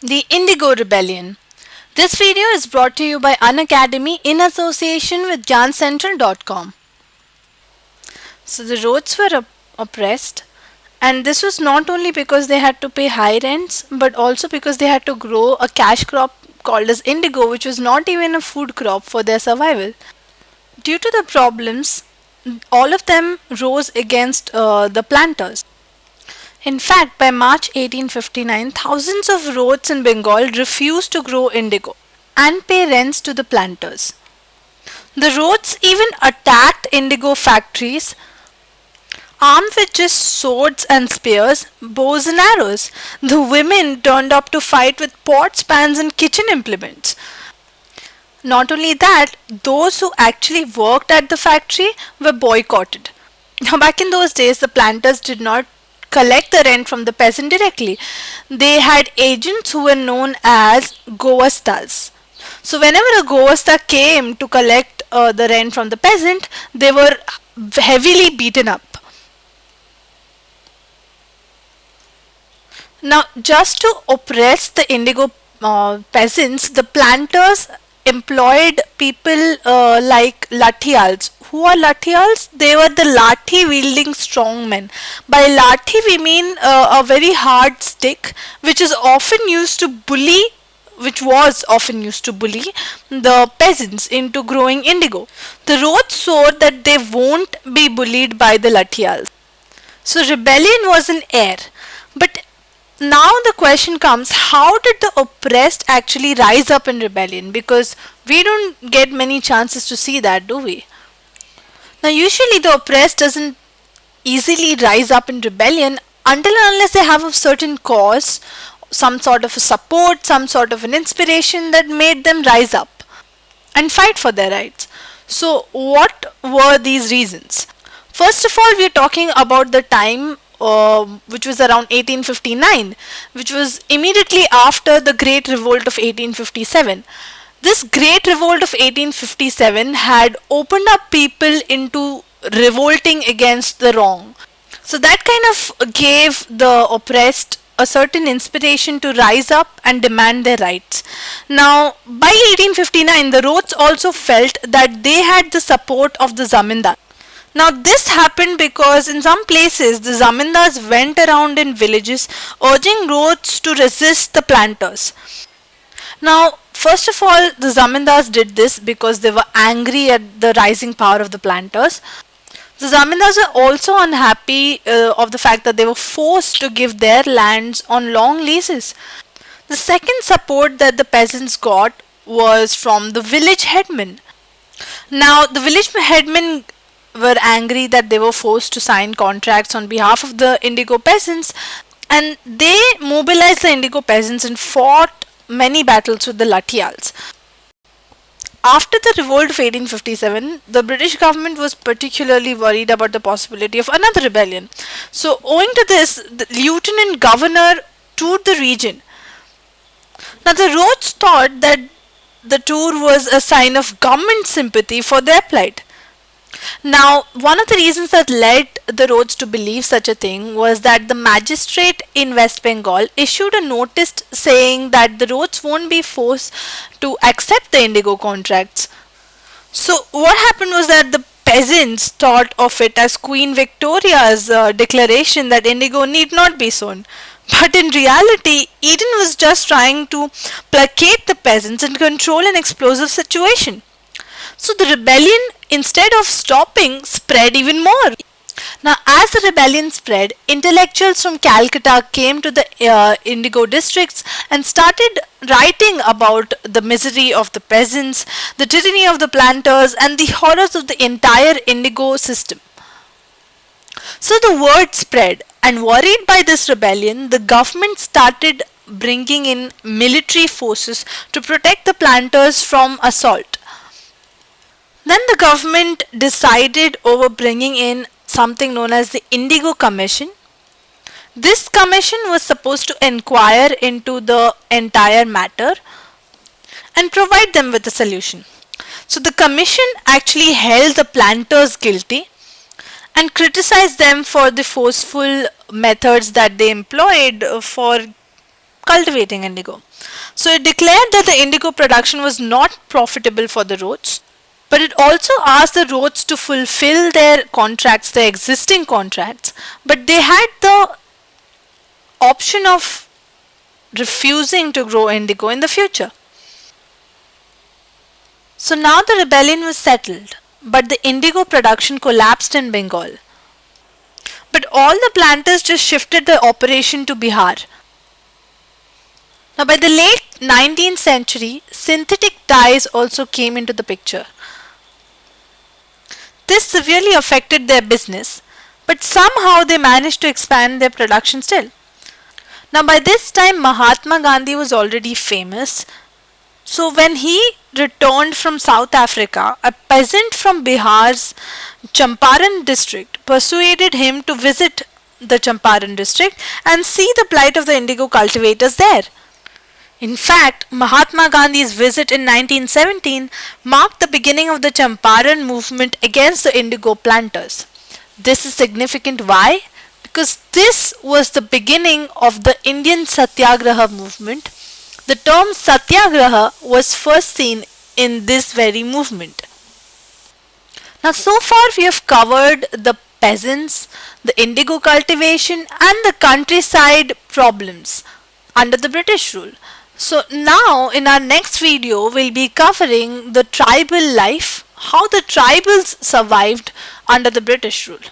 The Indigo Rebellion. This video is brought to you by Unacademy in association with GyanCentral.com. So the Rhodes were oppressed, and this was not only because they had to pay high rents, but also because they had to grow a cash crop called as indigo, which was not even a food crop for their survival. Due to the problems, all of them rose against the planters. In fact, by March 1859, thousands of Rhodes in Bengal refused to grow indigo and pay rents to the planters. The Rhodes even attacked indigo factories, armed with just swords and spears, bows and arrows. The women turned up to fight with pots, pans, and kitchen implements. Not only that, those who actually worked at the factory were boycotted. Now, back in those days, the planters did not collect the rent from the peasant directly. They had agents who were known as Govastas. So whenever a Govasta came to collect the rent from the peasant, they were heavily beaten up. Now, just to oppress the indigo peasants, the planters employed people like lathials. Who are lathials? They were the lathi wielding strongmen. By lathi, we mean a very hard stick, which is often used to bully. Which was often used to bully the peasants into growing indigo. The Rhodes swore that they won't be bullied by the lathials. So rebellion was in air. But now the question comes, how did the oppressed actually rise up in rebellion? Because we don't get many chances to see that, do we? Now usually the oppressed doesn't easily rise up in rebellion until and unless they have a certain cause, some sort of a support, some sort of an inspiration that made them rise up and fight for their rights. So what were these reasons? First of all, we are talking about the time which was around 1859, which was immediately after the Great Revolt of 1857. This Great Revolt of 1857 had opened up people into revolting against the wrong. So that kind of gave the oppressed a certain inspiration to rise up and demand their rights. Now, by 1859, the Rhodes also felt that they had the support of the zamindar. Now, this happened because in some places the zamindars went around in villages urging Rhodes to resist the planters. Now, first of all, the zamindars did this because they were angry at the rising power of the planters. The zamindars were also unhappy of the fact that they were forced to give their lands on long leases. The second support that the peasants got was from the village headmen. Now, the village headmen were angry that they were forced to sign contracts on behalf of the indigo peasants, and they mobilized the indigo peasants and fought many battles with the lathials. After the revolt of 1857, the British government was particularly worried about the possibility of another rebellion. So, owing to this, the lieutenant governor toured the region. Now, the Rhodes thought that the tour was a sign of government sympathy for their plight. Now, one of the reasons that led the Rhodes to believe such a thing was that the magistrate in West Bengal issued a notice saying that the Rhodes won't be forced to accept the indigo contracts. So, what happened was that the peasants thought of it as Queen Victoria's declaration that indigo need not be sown. But in reality, Eden was just trying to placate the peasants and control an explosive situation. So the rebellion, instead of stopping, spread even more. Now, as the rebellion spread, intellectuals from Calcutta came to the indigo districts and started writing about the misery of the peasants, the tyranny of the planters, and the horrors of the entire indigo system. So the word spread, and worried by this rebellion, the government started bringing in military forces to protect the planters from assault. Then the government decided over bringing in something known as the Indigo Commission. This commission was supposed to inquire into the entire matter and provide them with a solution. So the commission actually held the planters guilty and criticized them for the forceful methods that they employed for cultivating indigo. So it declared that the indigo production was not profitable for the roads, but it also asked the roads to fulfill their contracts, their existing contracts, but they had the option of refusing to grow indigo in the future. So now the rebellion was settled, but the indigo production collapsed in Bengal. But all the planters just shifted their operation to Bihar. Now, by the late 19th century, synthetic dyes also came into the picture. This severely affected their business, but somehow they managed to expand their production still. Now, by this time, Mahatma Gandhi was already famous. So, when he returned from South Africa, a peasant from Bihar's Champaran district persuaded him to visit the Champaran district and see the plight of the indigo cultivators there. In fact, Mahatma Gandhi's visit in 1917 marked the beginning of the Champaran movement against the indigo planters. This is significant. Why? Because this was the beginning of the Indian Satyagraha movement. The term Satyagraha was first seen in this very movement. Now, so far we have covered the peasants, the indigo cultivation, and the countryside problems under the British rule. So, now in our next video, we'll be covering the tribal life, how the tribals survived under the British rule.